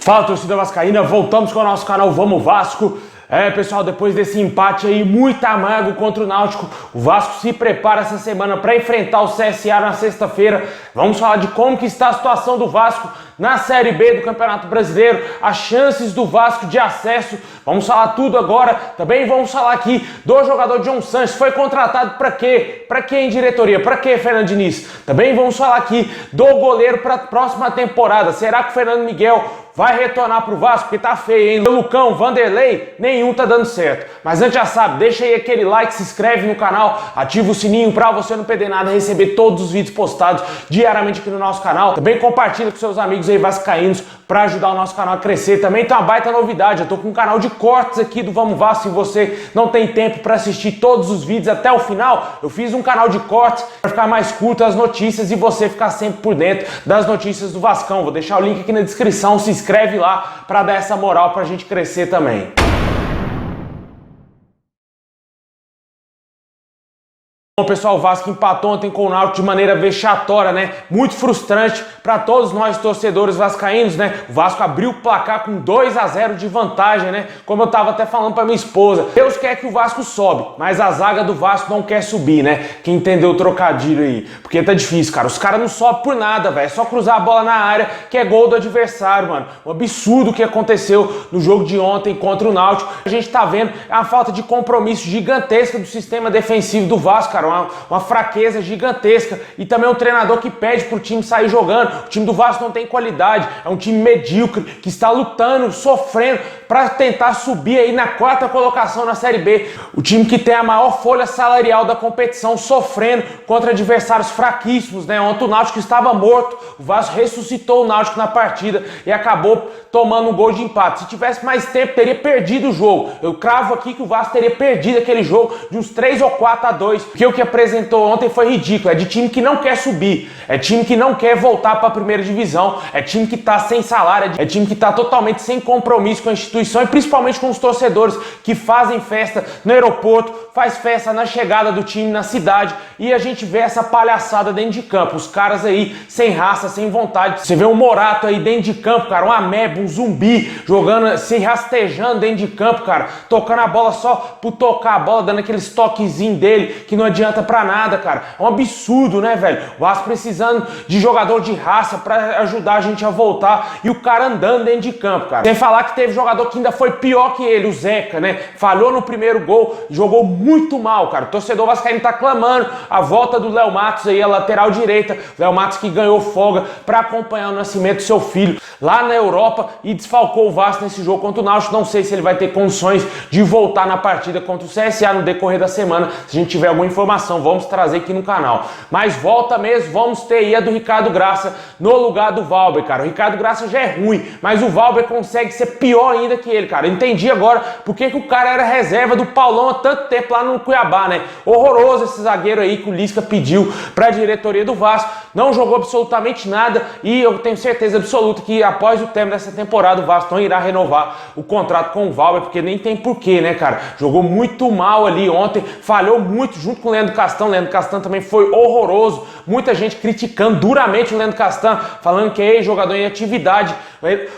Fala, torcida vascaína, voltamos com o nosso canal Vamos Vasco. Pessoal, depois desse empate aí muito amargo contra o Náutico, o Vasco se prepara essa semana para enfrentar o CSA na sexta-feira. Vamos falar de como que está a situação do Vasco na Série B do Campeonato Brasileiro, as chances do Vasco de acesso. Vamos falar tudo agora. Também vamos falar aqui do jogador John Sanches. Foi contratado para quê? Para quem, diretoria? Para quê, Fernando Diniz? Também vamos falar aqui do goleiro para a próxima temporada. Será que o Fernando Miguel vai retornar pro Vasco? Porque tá feio, hein? O Lucão, Vanderlei, nenhum tá dando certo. Mas antes, já sabe, deixa aí aquele like, se inscreve no canal, ativa o sininho pra você não perder nada, receber todos os vídeos postados diariamente aqui no nosso canal. Também compartilha com seus amigos aí vascaínos pra ajudar o nosso canal a crescer. Também tem uma baita novidade, eu tô com um canal de cortes aqui do Vamos Vasco. Se você não tem tempo pra assistir todos os vídeos até o final, eu fiz um canal de cortes pra ficar mais curto as notícias e você ficar sempre por dentro das notícias do Vascão. Vou deixar o link aqui na descrição, se inscreve lá para dar essa moral pra gente crescer também. Bom, pessoal, o Vasco empatou ontem com o Náutico de maneira vexatória, né? Muito frustrante para todos nós torcedores vascaínos, né? O Vasco abriu o placar com 2-0 de vantagem, né? Como eu tava até falando para minha esposa, Deus quer que o Vasco sobe, mas a zaga do Vasco não quer subir, né? Quem entendeu o trocadilho aí? Porque tá difícil, cara. Os caras não sobem por nada, velho. É só cruzar a bola na área que é gol do adversário, mano. Um absurdo o que aconteceu no jogo de ontem contra o Náutico. A gente tá vendo a falta de compromisso gigantesca do sistema defensivo do Vasco, cara. Uma fraqueza gigantesca, e também um treinador que pede pro time sair jogando. O time do Vasco não tem qualidade, é um time medíocre que está lutando, sofrendo para tentar subir aí na 4ª colocação na Série B. O time que tem a maior folha salarial da competição, sofrendo contra adversários fraquíssimos, né? Ontem o Náutico estava morto, o Vasco ressuscitou o Náutico na partida e acabou tomando um gol de empate. Se tivesse mais tempo, teria perdido o jogo. Eu cravo aqui que o Vasco teria perdido aquele jogo de uns 3 ou 4-2, porque o que apresentou ontem foi ridículo. É de time que não quer subir, é time que não quer voltar para a primeira divisão, é time que tá sem salário, é time que tá totalmente sem compromisso com a instituição e principalmente com os torcedores que fazem festa no aeroporto, faz festa na chegada do time na cidade, e a gente vê essa palhaçada dentro de campo, os caras aí sem raça, sem vontade. Você vê um Morato aí dentro de campo, cara, um ameba, um zumbi, jogando, se rastejando dentro de campo, cara, tocando a bola só por tocar a bola, dando aqueles toquezinhos dele que não adianta pra nada, cara. É um absurdo, né, velho? O Vasco precisando de jogador de raça pra ajudar a gente a voltar, e o cara andando dentro de campo, cara. Sem falar que teve jogador que ainda foi pior que ele, o Zeca, né? Falhou no primeiro gol, jogou muito mal, cara. O torcedor vascaíno tá clamando a volta do Léo Matos aí, a lateral direita. Léo Matos que ganhou folga pra acompanhar o nascimento do seu filho lá na Europa e desfalcou o Vasco nesse jogo contra o Náutico. Não sei se ele vai ter condições de voltar na partida contra o CSA no decorrer da semana. Se a gente tiver alguma informação, vamos trazer aqui no canal. Mas volta mesmo, vamos ter aí a do Ricardo Graça no lugar do Valber, cara. O Ricardo Graça já é ruim, mas o Valber consegue ser pior ainda que ele, cara. Eu entendi agora porque que o cara era reserva do Paulão há tanto tempo lá no Cuiabá, né? Horroroso esse zagueiro aí que o Lisca pediu pra diretoria do Vasco. Não jogou absolutamente nada, e eu tenho certeza absoluta que após o término dessa temporada o Vasco não irá renovar o contrato com o Valber, porque nem tem porquê, né, cara? Jogou muito mal ali ontem, falhou muito junto com o Leandro Castan. O Leandro Castan também foi horroroso. Muita gente criticando duramente o Leandro Castan, falando que é jogador em atividade.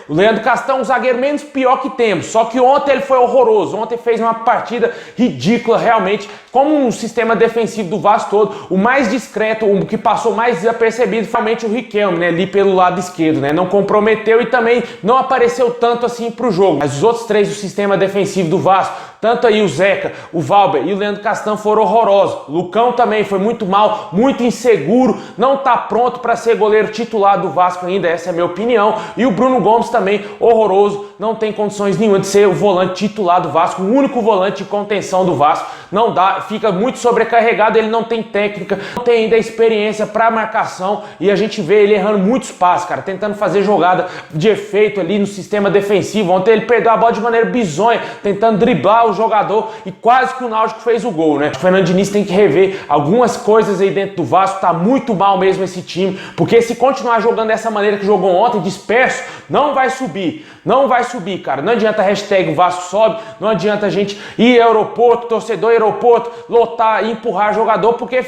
O Leandro Castan é um zagueiro menos pior que temos, só que ontem ele foi horroroso. Ontem fez uma partida ridícula, realmente, como um sistema defensivo do Vasco todo. O mais discreto, o que passou mais desapercebido, foi realmente o Riquelme, né, ali pelo lado esquerdo, né? Não comprometeu e também não apareceu tanto assim pro jogo. Mas os outros três do sistema defensivo do Vasco, tanto aí o Zeca, o Valber e o Leandro Castan, foram horrorosos. O Lucão também foi muito mal, muito inseguro, não tá pronto para ser goleiro titular do Vasco ainda, essa é a minha opinião. E o Bruno Gomes também, horroroso, não tem condições nenhuma de ser o volante titular do Vasco, o único volante de contenção do Vasco. Não dá, fica muito sobrecarregado, ele não tem técnica, não tem ainda experiência para marcação, e a gente vê ele errando muitos passes, cara, tentando fazer jogada de efeito ali no sistema defensivo. Ontem ele perdeu a bola de maneira bizonha, tentando driblar o jogador, e quase que o Náutico fez o gol, né? O Fernando Diniz tem que rever algumas coisas aí dentro do Vasco, tá muito mal mesmo esse time, porque se continuar jogando dessa maneira que jogou ontem, disperso, não vai subir. Não vai subir, cara. Não adianta a hashtag o Vasco sobe, não adianta a gente ir ao aeroporto, torcedor aeroporto, lotar e empurrar jogador, porque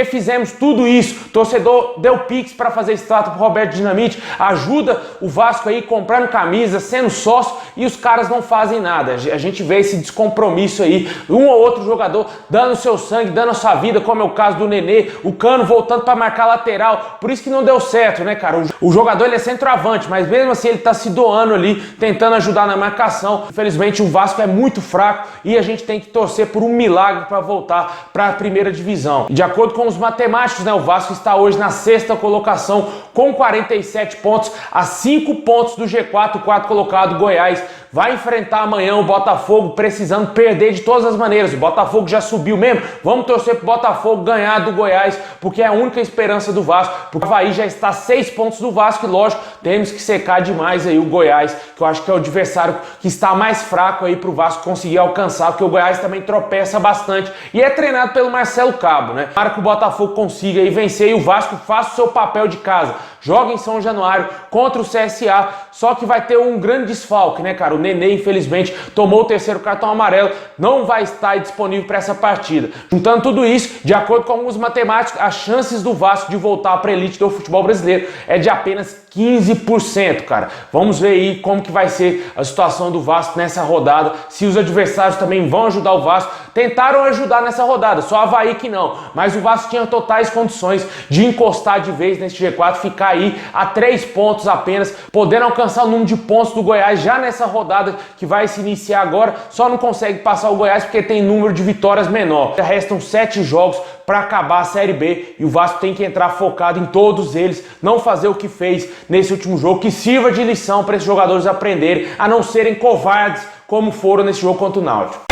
fizemos tudo isso. O torcedor deu pix para fazer estátua pro Roberto Dinamite, ajuda o Vasco aí comprando camisa, sendo sócio, e os caras não fazem nada. A gente vê esse descompromisso aí, um ou outro jogador dando seu sangue, dando a sua vida, como é o caso do Nenê, o Cano voltando para marcar lateral, por isso que não deu certo, né, cara? O jogador, ele é centroavante, mas mesmo assim ele tá se doando ali, tentando ajudar na marcação. Infelizmente o Vasco é muito fraco e a gente tem que torcer por um milagre para voltar para a primeira divisão. De acordo com os matemáticos, né, o Vasco está hoje na sexta colocação com 47 pontos, a 5 pontos do G4, o quarto colocado, Goiás. Vai enfrentar amanhã o Botafogo, precisando perder de todas as maneiras. O Botafogo já subiu mesmo. Vamos torcer pro Botafogo ganhar do Goiás, porque é a única esperança do Vasco. Porque o Avaí já está a 6 pontos do Vasco e, lógico, temos que secar demais aí o Goiás, que eu acho que é o adversário que está mais fraco aí pro Vasco conseguir alcançar, porque o Goiás também tropeça bastante e é treinado pelo Marcelo Cabo, né? Para que o Botafogo consiga aí vencer e o Vasco faça o seu papel de casa. Joga em São Januário contra o CSA, só que vai ter um grande desfalque, né, cara? O Nenê, infelizmente, tomou o terceiro cartão amarelo, não vai estar disponível para essa partida. Juntando tudo isso, de acordo com alguns matemáticos, as chances do Vasco de voltar para a elite do futebol brasileiro é de apenas 15%, cara. Vamos ver aí como que vai ser a situação do Vasco nessa rodada, se os adversários também vão ajudar o Vasco. Tentaram ajudar nessa rodada, só o Avaí que não, mas o Vasco tinha totais condições de encostar de vez nesse G4, ficar aí a 3 pontos apenas, podendo alcançar o número de pontos do Goiás já nessa rodada que vai se iniciar agora. Só não consegue passar o Goiás porque tem número de vitórias menor. Restam 7 jogos para acabar a Série B e o Vasco tem que entrar focado em todos eles, não fazer o que fez nesse último jogo, que sirva de lição para esses jogadores aprenderem a não serem covardes como foram nesse jogo contra o Náutico.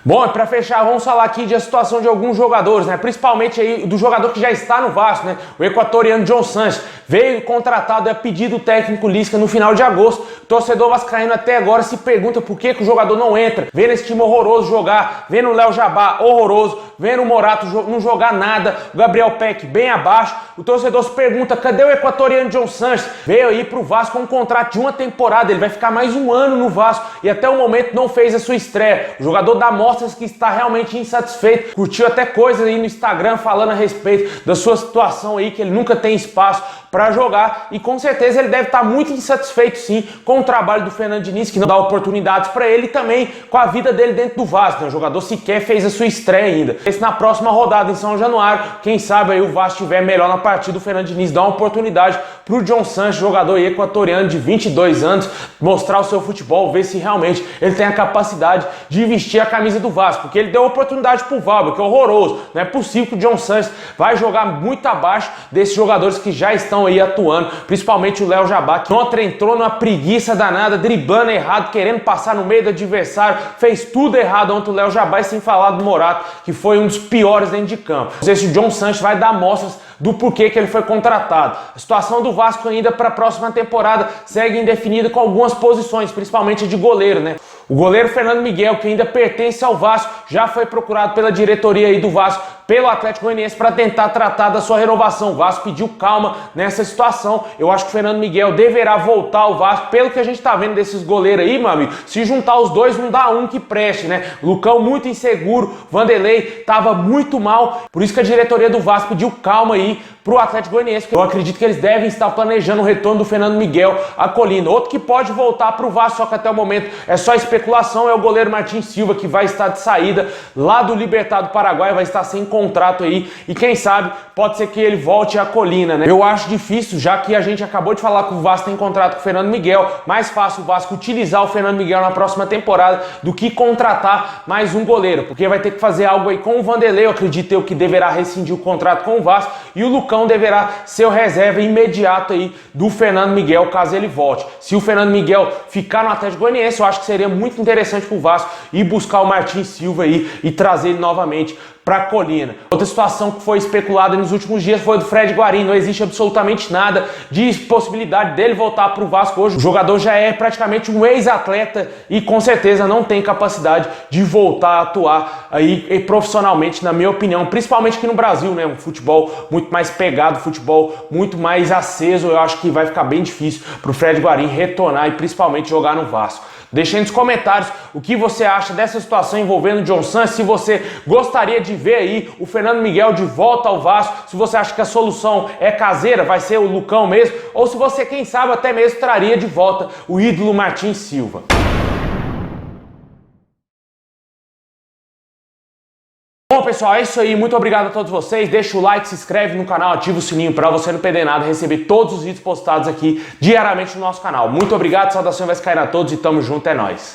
Bom, e para fechar, vamos falar aqui da situação de alguns jogadores, né? Principalmente aí do jogador que já está no Vasco, né? O equatoriano John Sanches veio contratado a pedido do técnico Lisca no final de agosto. O torcedor vascaíno até agora se pergunta por que o jogador não entra, vendo esse time horroroso jogar, vendo o Léo Jabá horroroso, vendo o Morato não jogar nada, o Gabriel Peck bem abaixo. O torcedor se pergunta, cadê o equatoriano John Sanches? Veio aí pro Vasco com um contrato de uma temporada, ele vai ficar mais um ano no Vasco e até o momento não fez a sua estreia. O jogador dá mostra que está realmente insatisfeito, curtiu até coisas aí no Instagram falando a respeito da sua situação aí, que ele nunca tem espaço para jogar e com certeza ele deve estar muito insatisfeito sim com o trabalho do Fernando Diniz, que não dá oportunidades para ele, e também com a vida dele dentro do Vasco, né? O jogador sequer fez a sua estreia ainda. Esse na próxima rodada em São Januário, quem sabe aí o Vasco estiver melhor na partida, o Fernando Diniz dá uma oportunidade para o John Sanches, jogador equatoriano de 22 anos, mostrar o seu futebol, ver se realmente ele tem a capacidade de vestir a camisa do Vasco, porque ele deu oportunidade pro Valber, que é horroroso. Não é possível que o John Sanches vai jogar muito abaixo desses jogadores que já estão aí atuando, principalmente o Léo Jabá, que ontem entrou numa preguiça danada, driblando errado, querendo passar no meio do adversário, fez tudo errado ontem o Léo Jabá, e sem falar do Morato, que foi um dos piores dentro de campo. Não sei se o John Sanches vai dar mostras do porquê que ele foi contratado. A situação do Vasco ainda para a próxima temporada segue indefinida com algumas posições, principalmente de goleiro, né? O goleiro Fernando Miguel, que ainda pertence ao Vasco, já foi procurado pela diretoria aí do Vasco, pelo Atlético Goianiense, para tentar tratar da sua renovação. O Vasco pediu calma nessa situação. Eu acho que o Fernando Miguel deverá voltar ao Vasco. Pelo que a gente tá vendo desses goleiros aí, meu amigo, se juntar os dois não dá um que preste, né? Lucão muito inseguro, Vanderlei tava muito mal, por isso que a diretoria do Vasco pediu calma aí pro Atlético Goianiense. Eu acredito que eles devem estar planejando o retorno do Fernando Miguel à Colina. Outro que pode voltar pro Vasco, só que até o momento é só especulação, é o goleiro Martins Silva, que vai estar de saída lá do Libertad do Paraguai, vai estar sem contrato aí, e quem sabe pode ser que ele volte à Colina, né? Eu acho difícil, já que a gente acabou de falar que o Vasco tem contrato com o Fernando Miguel, mais fácil o Vasco utilizar o Fernando Miguel na próxima temporada do que contratar mais um goleiro, porque vai ter que fazer algo aí com o Vanderlei. Eu acredito eu que deverá rescindir o contrato com o Vasco, e o Lucão deverá ser o reserva imediato aí do Fernando Miguel, caso ele volte. Se o Fernando Miguel ficar no Atlético Goianiense, eu acho que seria muito interessante pro Vasco ir buscar o Martins Silva aí e trazer ele novamente para Colina. Outra situação que foi especulada nos últimos dias foi do Fred Guarín. Não existe absolutamente nada de possibilidade dele voltar para o Vasco hoje. O jogador já é praticamente um ex-atleta e com certeza não tem capacidade de voltar a atuar aí profissionalmente, na minha opinião, principalmente aqui no Brasil, né? Um futebol muito mais pegado, futebol muito mais aceso. Eu acho que vai ficar bem difícil para o Fred Guarín retornar e principalmente jogar no Vasco. Deixe aí nos comentários o que você acha dessa situação envolvendo o John Sans, se você gostaria de ver aí o Fernando Miguel de volta ao Vasco, se você acha que a solução é caseira, vai ser o Lucão mesmo, ou se você, quem sabe, até mesmo traria de volta o ídolo Martin Silva. Bom, pessoal, é isso aí. Muito obrigado a todos vocês. Deixa o like, se inscreve no canal, ativa o sininho para você não perder nada, receber todos os vídeos postados aqui diariamente no nosso canal. Muito obrigado, saudações vascaína a todos e tamo junto, é nóis.